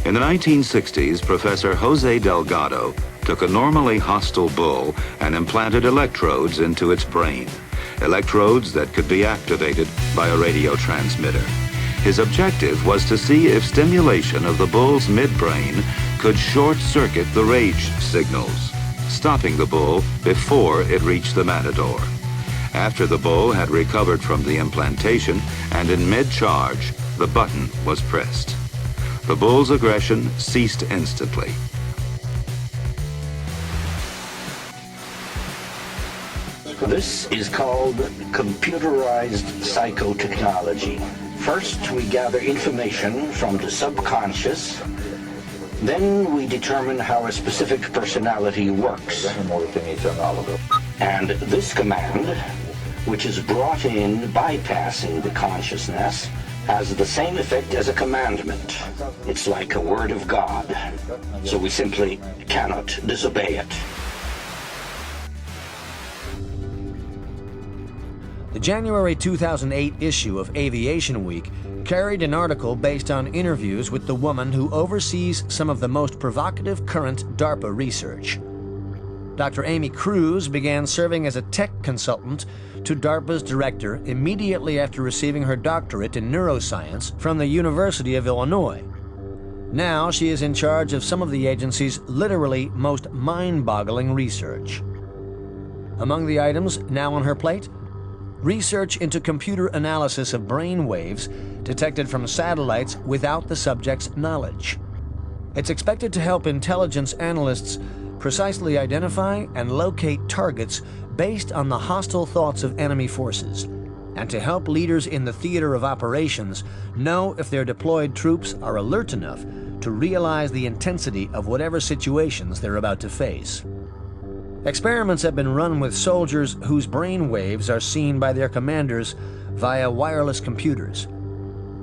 In the 1960s, Professor Jose Delgado took a normally hostile bull and implanted electrodes into its brain. Electrodes that could be activated by a radio transmitter. His objective was to see if stimulation of the bull's midbrain could short-circuit the rage signals, stopping the bull before it reached the matador. After the bull had recovered from the implantation and in mid-charge, the button was pressed. The bull's aggression ceased instantly. This is called computerized psychotechnology. First, we gather information from the subconscious. Then we determine how a specific personality works. And this command, which is brought in bypassing the consciousness, has the same effect as a commandment. It's like a word of God, so we simply cannot disobey it. The January 2008 issue of Aviation Week carried an article based on interviews with the woman who oversees some of the most provocative current DARPA research. Dr. Amy Cruz began serving as a tech consultant to DARPA's director immediately after receiving her doctorate in neuroscience from the University of Illinois. Now she is in charge of some of the agency's literally most mind-boggling research. Among the items now on her plate, research into computer analysis of brain waves detected from satellites without the subject's knowledge. It's expected to help intelligence analysts precisely identify and locate targets based on the hostile thoughts of enemy forces, and to help leaders in the theater of operations know if their deployed troops are alert enough to realize the intensity of whatever situations they're about to face. Experiments have been run with soldiers whose brain waves are seen by their commanders via wireless computers.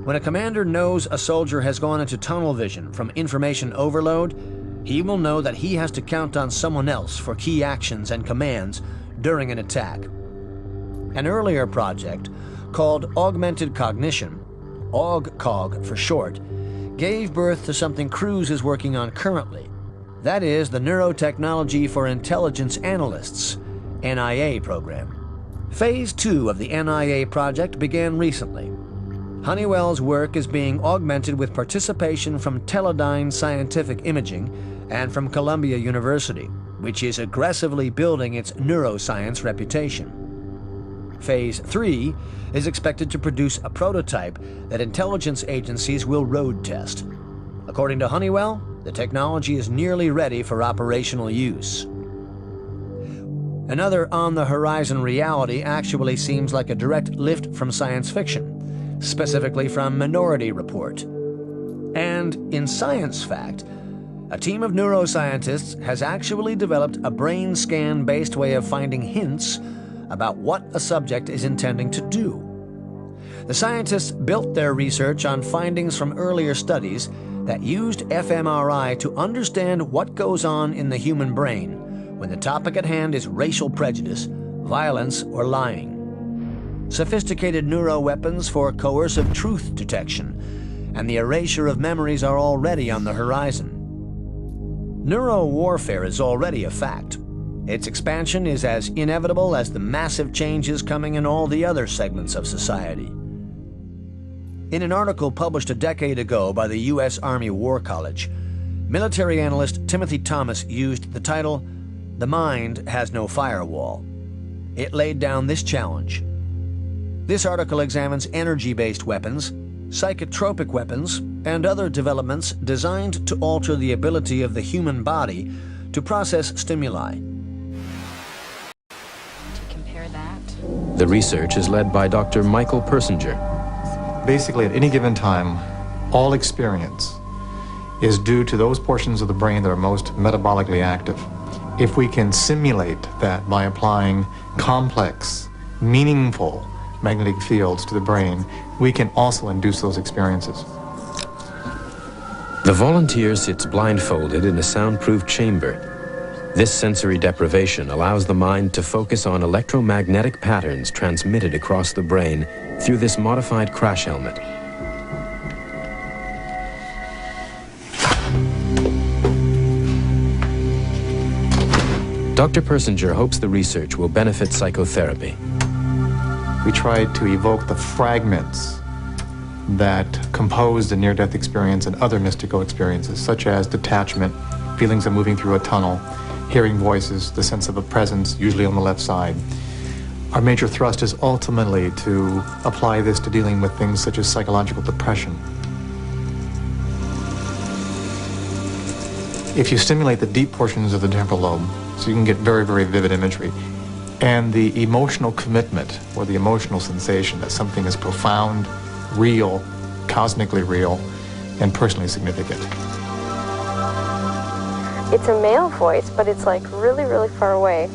When a commander knows a soldier has gone into tunnel vision from information overload, he will know that he has to count on someone else for key actions and commands during an attack. An earlier project, called Augmented Cognition, AugCog for short, gave birth to something Cruz is working on currently. That is the Nano-Technology for Intelligence Analysts, NIA program. Phase 2 of the NIA project began recently. Honeywell's work is being augmented with participation from Teledyne Scientific Imaging and from Columbia University, which is aggressively building its neuroscience reputation. Phase 3 is expected to produce a prototype that intelligence agencies will road test. According to Honeywell, the technology is nearly ready for operational use. Another on-the-horizon reality actually seems like a direct lift from science fiction, specifically from Minority Report. And in Science Fact, a team of neuroscientists has actually developed a brain scan-based way of finding hints about what a subject is intending to do. The scientists built their research on findings from earlier studies that used fMRI to understand what goes on in the human brain when the topic at hand is racial prejudice, violence, or lying. Sophisticated neuroweapons for coercive truth detection and the erasure of memories are already on the horizon. Neuro-warfare is already a fact. Its expansion is as inevitable as the massive changes coming in all the other segments of society. In an article published a decade ago by the U.S. Army War College, military analyst Timothy Thomas used the title, "The Mind Has No Firewall." It laid down this challenge. This article examines energy-based weapons, psychotropic weapons, and other developments designed to alter the ability of the human body to process stimuli. To compare that. The research is led by Dr. Michael Persinger. Basically, at any given time, all experience is due to those portions of the brain that are most metabolically active. If we can simulate that by applying complex, meaningful magnetic fields to the brain, we can also induce those experiences. The volunteer sits blindfolded in a soundproof chamber. This sensory deprivation allows the mind to focus on electromagnetic patterns transmitted across the brain through this modified crash helmet. Dr. Persinger hopes the research will benefit psychotherapy. We tried to evoke the fragments that compose the near-death experience and other mystical experiences, such as detachment, feelings of moving through a tunnel, hearing voices, the sense of a presence, usually on the left side. Our major thrust is ultimately to apply this to dealing with things such as psychological depression. If you stimulate the deep portions of the temporal lobe, so you can get very, very vivid imagery, and the emotional commitment or the emotional sensation that something is profound, real, cosmically real, and personally significant. It's a male voice, but it's like really, really far away.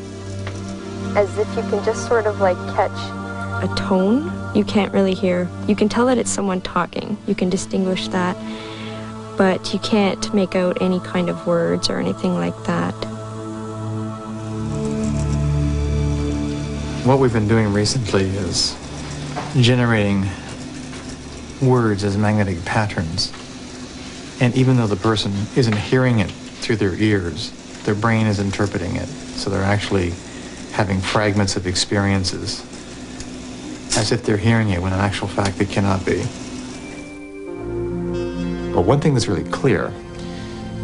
As if you can just sort of like catch a tone you can't really hear. You can tell that it's someone talking. You can distinguish that, but you can't make out any kind of words or anything like that. What we've been doing recently is generating words as magnetic patterns. And even though the person isn't hearing it through their ears, their brain is interpreting it. So they're actually having fragments of experiences as if they're hearing it when in actual fact it cannot be. But one thing that's really clear,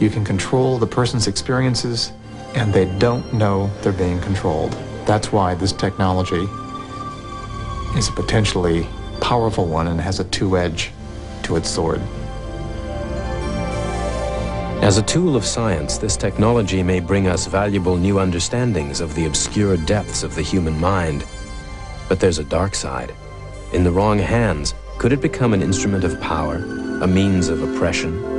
you can control the person's experiences and they don't know they're being controlled. That's why this technology is a potentially powerful one and has a two-edge to its sword. As a tool of science, this technology may bring us valuable new understandings of the obscure depths of the human mind. But there's a dark side. In the wrong hands, could it become an instrument of power, a means of oppression?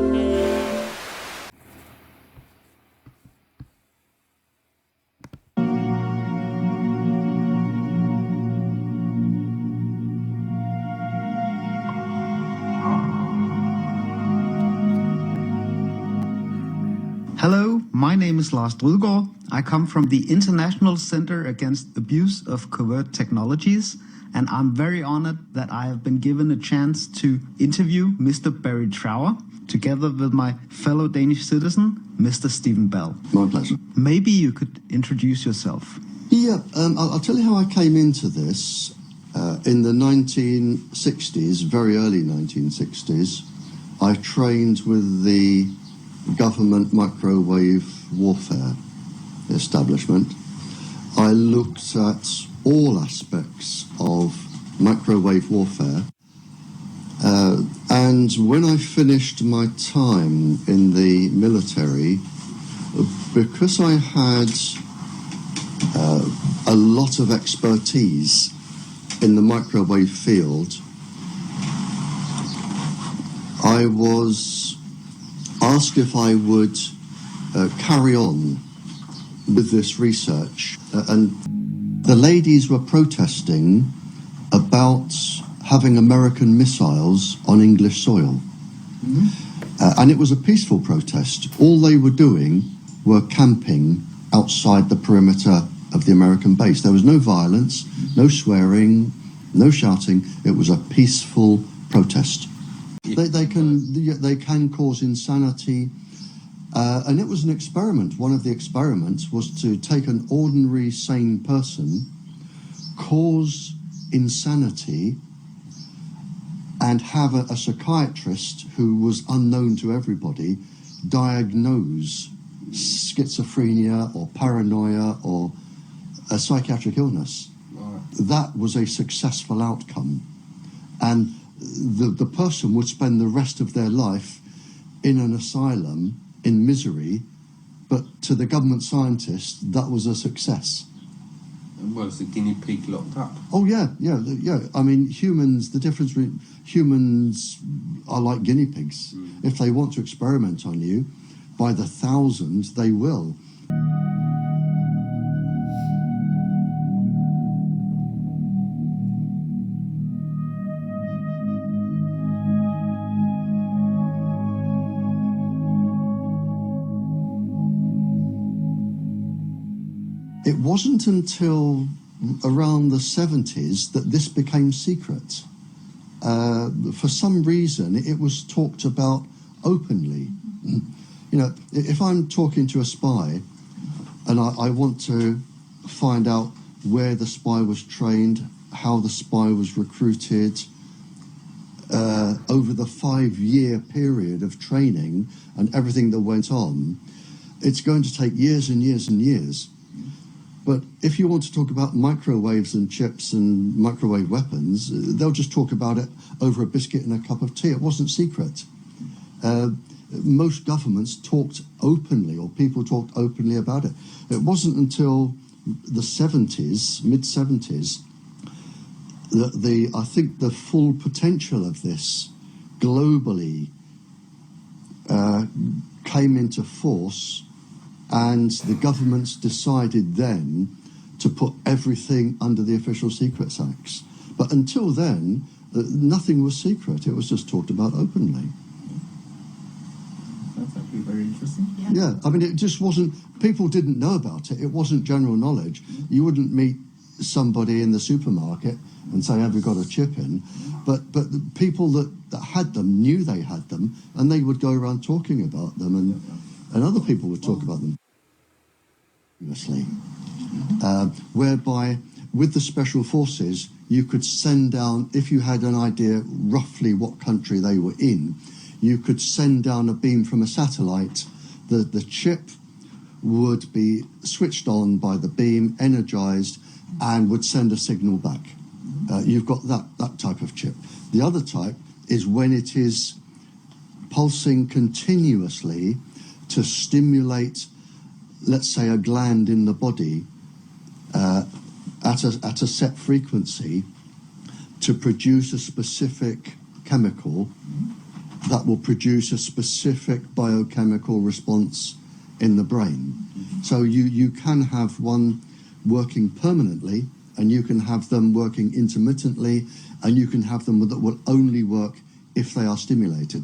Hello, my name is Lars Drudgaard. I come from the International Center Against Abuse of Covert Technologies, and I'm very honored that I have been given a chance to interview Mr. Barry Trower, together with my fellow Danish citizen, Mr. Stephen Bell. My pleasure. Maybe you could introduce yourself. Yeah, I'll tell you how I came into this. In the 1960s, very early 1960s, I trained with the government microwave warfare establishment. I looked at all aspects of microwave warfare, and when I finished my time in the military, because I had a lot of expertise in the microwave field, I was asked if I would carry on with this research. And the ladies were protesting about having American missiles on English soil. Mm-hmm. And it was a peaceful protest. All they were doing were camping outside the perimeter of the American base. There was no violence, no swearing, no shouting. It was a peaceful protest. They can cause insanity, and it was an experiment. One of the experiments was to take an ordinary sane person, cause insanity, and have a psychiatrist who was unknown to everybody diagnose schizophrenia or paranoia or a psychiatric illness. Right. That was a successful outcome, and the person would spend the rest of their life in an asylum in misery, but to the government scientists, that was a success. And was the guinea pig locked up? Oh, yeah. I mean, humans, the difference between humans are like guinea pigs. Mm. If they want to experiment on you, by the thousands, they will. It wasn't until around the 70s that this became secret. For some reason, it was talked about openly. You know, if I'm talking to a spy, and I want to find out where the spy was trained, how the spy was recruited, over the 5-year period of training and everything that went on. It's going to take years and years and years. But if you want to talk about microwaves and chips and microwave weapons, they'll just talk about it over a biscuit and a cup of tea. It wasn't secret. Most governments talked openly, or people talked openly about it. It wasn't until the 70s, mid-70s, that I think the full potential of this globally came into force, and the governments decided then to put everything under the Official Secrets Acts. But until then, nothing was secret. It was just talked about openly. That's actually very interesting. Yeah, I mean, it just wasn't, people didn't know about it. It wasn't general knowledge. You wouldn't meet somebody in the supermarket and say, have you got a chip in? But the people that had them knew they had them, and they would go around talking about them, and other people would talk about them. Whereby, with the special forces, you could send down, if you had an idea roughly what country they were in, you could send down a beam from a satellite. The chip would be switched on by the beam, energized, and would send a signal back. You've got that type of chip. The other type is when it is pulsing continuously to stimulate, let's say, a gland in the body at a set frequency to produce a specific chemical that will produce a specific biochemical response in the brain. So you can have one working permanently, and you can have them working intermittently, and you can have them that will only work if they are stimulated.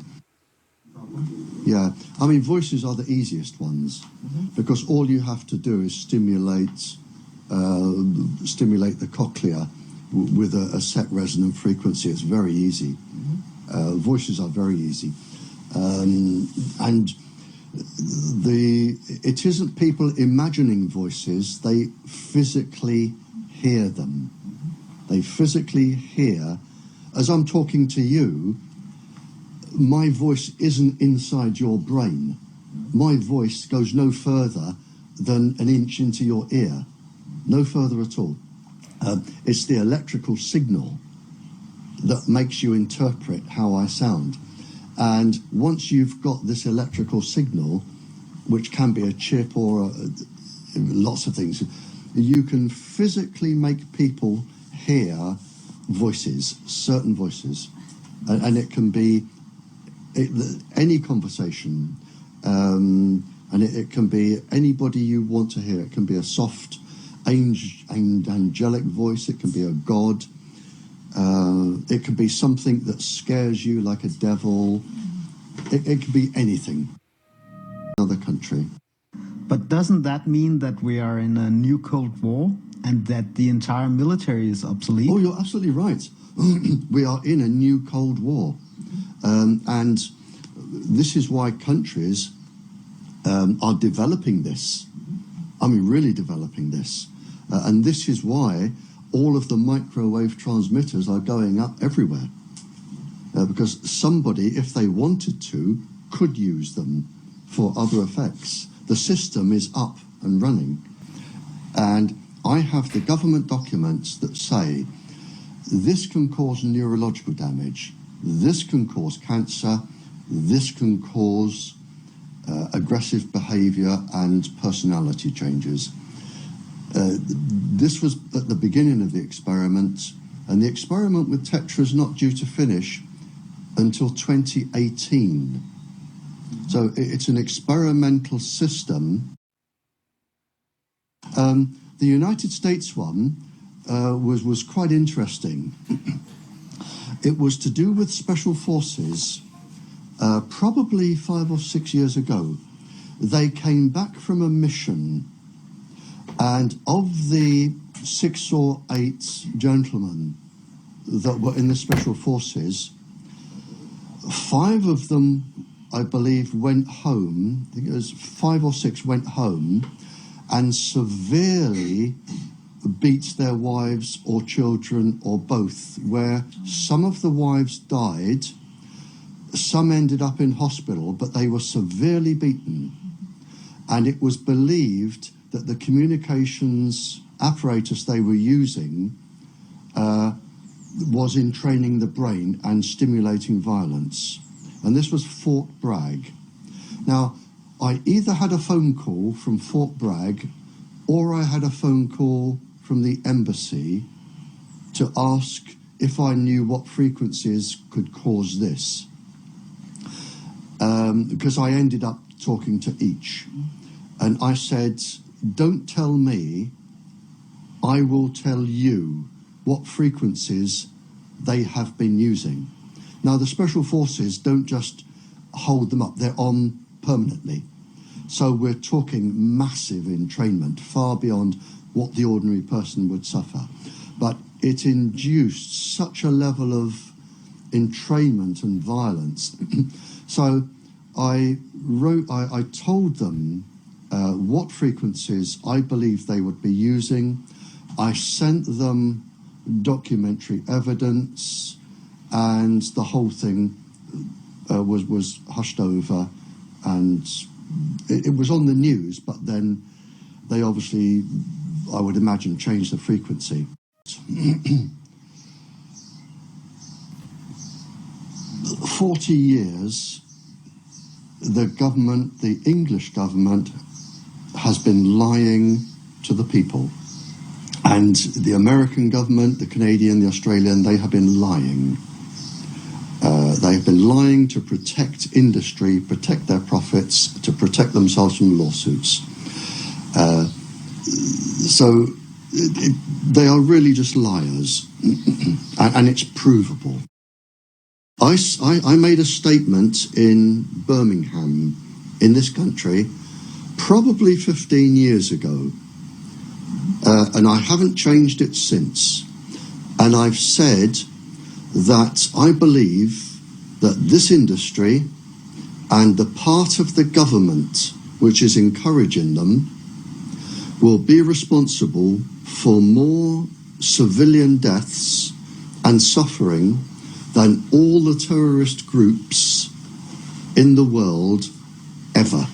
Yeah, I mean, voices are the easiest ones, because all you have to do is stimulate the cochlea with a set resonant frequency. It's very easy. Voices are very easy, and it isn't people imagining voices. They physically hear them. They physically hear. As I'm talking to you, my voice isn't inside your brain. My voice goes no further than an inch into your ear, no further at all. It's the electrical signal that makes you interpret how I sound. And once you've got this electrical signal, which can be a chip or lots of things, you can physically make people hear voices, certain voices, and it can be any conversation, and it can be anybody you want to hear. It can be a soft, angelic voice. It can be a god. It can be something that scares you, like a devil. It can be anything. Another country. But doesn't that mean that we are in a new Cold War and that the entire military is obsolete? Oh, you're absolutely right. We are in a new Cold War. And this is why countries are developing this. I mean, really developing this. And this is why all of the microwave transmitters are going up everywhere. Because somebody, if they wanted to, could use them for other effects. The system is up and running. And I have the government documents that say this can cause neurological damage, this can cause cancer, this can cause aggressive behavior and personality changes. This was at the beginning of the experiment, and the experiment with Tetra is not due to finish until 2018. So it's an experimental system. The United States one was quite interesting. It was to do with special forces, probably 5 or 6 years ago. They came back from a mission, and of the 6 or 8 gentlemen that were in the special forces, 5 of them, I believe, went home. I think it was 5 or 6 went home, and severely beat their wives or children or both, where some of the wives died, some ended up in hospital, but they were severely beaten. And it was believed that the communications apparatus they were using was entraining the brain and stimulating violence. And this was Fort Bragg. Now, I either had a phone call from Fort Bragg or I had a phone call from the embassy to ask if I knew what frequencies could cause this. Because I ended up talking to each. And I said, don't tell me, I will tell you what frequencies they have been using. Now, the Special Forces don't just hold them up, they're on permanently. So we're talking massive entrainment, far beyond what the ordinary person would suffer. But it induced such a level of entrainment and violence. So I told them what frequencies I believed they would be using. I sent them documentary evidence, and the whole thing was hushed over, and it was on the news, but then they obviously, I would imagine, changed the frequency. 40 years, the government, the English government, has been lying to the people. And the American government, the Canadian, the Australian, they have been lying. They have been lying to protect industry, protect their profits, to protect themselves from lawsuits. So they are really just liars, and it's provable. I made a statement in Birmingham, in this country, probably 15 years ago, and I haven't changed it since. And I've said that I believe that this industry and the part of the government which is encouraging them will be responsible for more civilian deaths and suffering than all the terrorist groups in the world ever.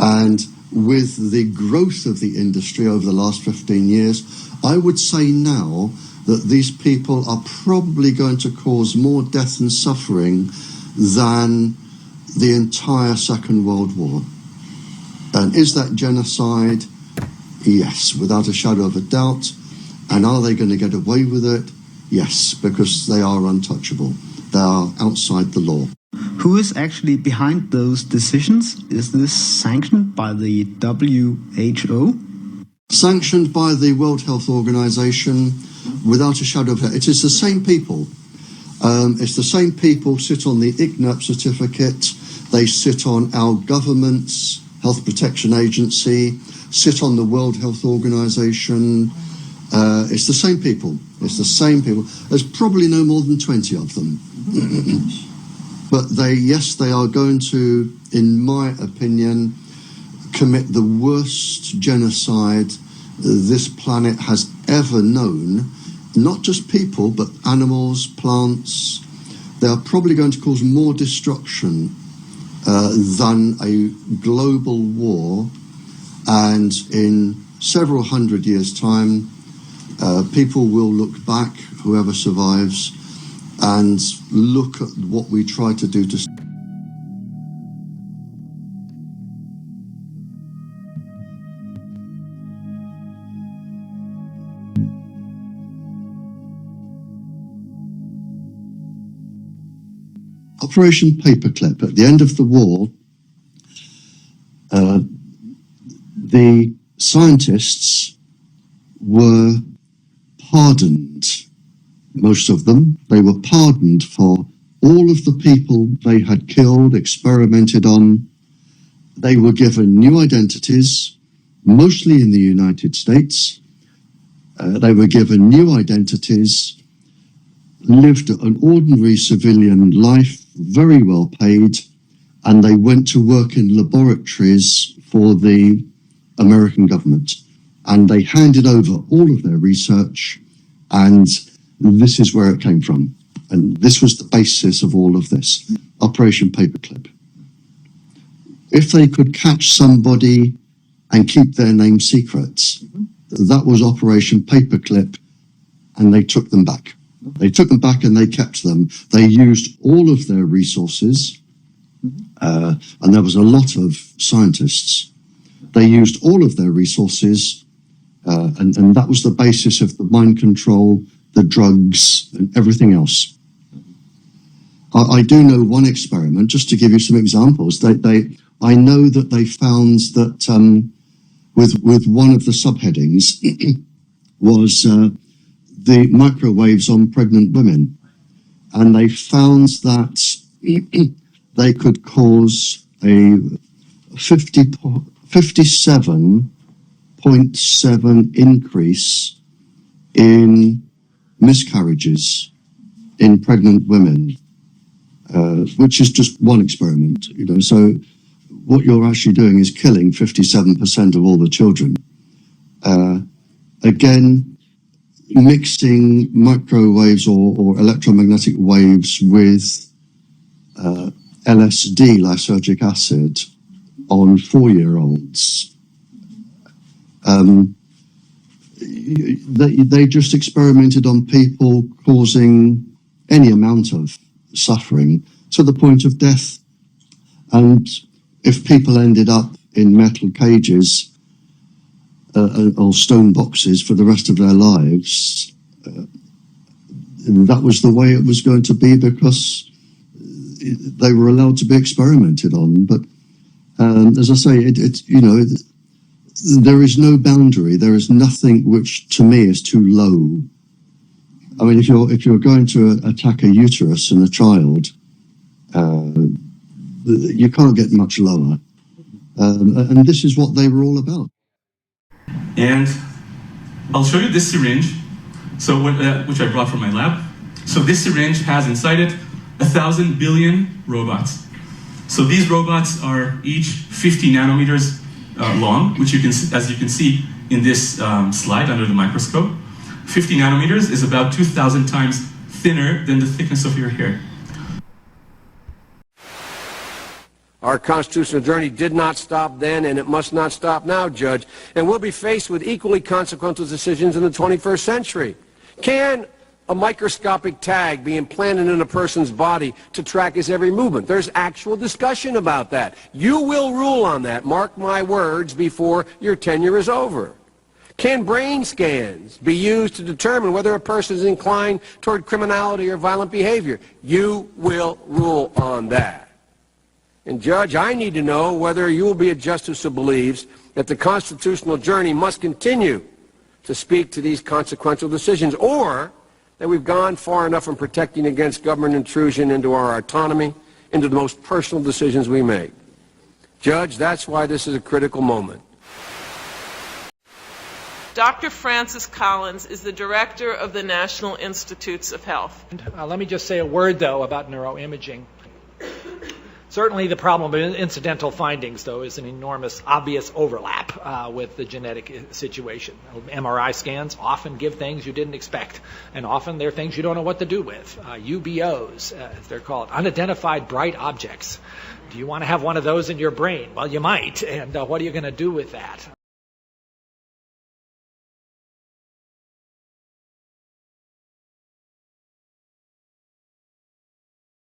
And with the growth of the industry over the last 15 years, I would say now that these people are probably going to cause more death and suffering than the entire Second World War. And is that genocide? Yes, without a shadow of a doubt. And are they going to get away with it? Yes, because they are untouchable. They are outside the law. Who is actually behind those decisions? Is this sanctioned by the WHO? Sanctioned by the World Health Organization, without a shadow of a doubt. It is the same people. It's the same people sit on the ICNIRP certificate. They sit on our government's Health Protection Agency, sit on the World Health Organization. It's the same people. It's the same people. There's probably no more than 20 of them. But they are going to, in my opinion, commit the worst genocide this planet has ever known. Not just people, but animals, plants. They are probably going to cause more destruction than a global war. And in several hundred years' time, people will look back, whoever survives, and look at what we try to do to... Operation Paperclip. At the end of the war, the scientists were pardoned. Most of them. They were pardoned for all of the people they had killed, experimented on. They were given new identities, mostly in the United States. They were given new identities, lived an ordinary civilian life, very well paid, and they went to work in laboratories for the American government. And they handed over all of their research, and this is where it came from. And this was the basis of all of this, Operation Paperclip. If they could catch somebody and keep their name secrets, that was Operation Paperclip, and they took them back. They took them back and they kept them. They used all of their resources, and there was a lot of scientists. They used all of their resources, and that was the basis of the mind control, the drugs, and everything else. I do know one experiment, just to give you some examples. I know that they found that with one of the subheadings was the microwaves on pregnant women. And they found that they could cause a 57.7 increase in miscarriages in pregnant women, which is just one experiment, you know. So what you're actually doing is killing 57% of all the children. Again, mixing microwaves or electromagnetic waves with LSD, lysergic acid, on 4-year-olds. They just experimented on people, causing any amount of suffering to the point of death. And if people ended up in metal cages or stone boxes for the rest of their lives, that was the way it was going to be, because they were allowed to be experimented on. But as I say, there is no boundary. There is nothing which, to me, is too low. I mean, if you're going to attack a uterus in a child, you can't get much lower. And this is what they were all about. And I'll show you this syringe, which I brought from my lab. So this syringe has inside it 1,000 billion robots. So these robots are each 50 nanometers long, which as you can see in this slide under the microscope. 50 nanometers is about 2,000 times thinner than the thickness of your hair. Our constitutional journey did not stop then, and it must not stop now, Judge. And we'll be faced with equally consequential decisions in the 21st century. Can a microscopic tag be implanted in a person's body to track his every movement? There's actual discussion about that. You will rule on that, mark my words, before your tenure is over. Can brain scans be used to determine whether a person is inclined toward criminality or violent behavior? You will rule on that. And Judge, I need to know whether you will be a justice who believes that the constitutional journey must continue to speak to these consequential decisions, or that we've gone far enough in protecting against government intrusion into our autonomy, into the most personal decisions we make. Judge, that's why this is a critical moment. Dr. Francis Collins is the director of the National Institutes of Health. Let me just say a word, though, about neuroimaging. Certainly the problem of incidental findings, though, is an enormous, obvious overlap with the genetic situation. MRI scans often give things you didn't expect, and often they're things you don't know what to do with. UBOs, as they're called, unidentified bright objects. Do you want to have one of those in your brain? Well, you might, and what are you going to do with that?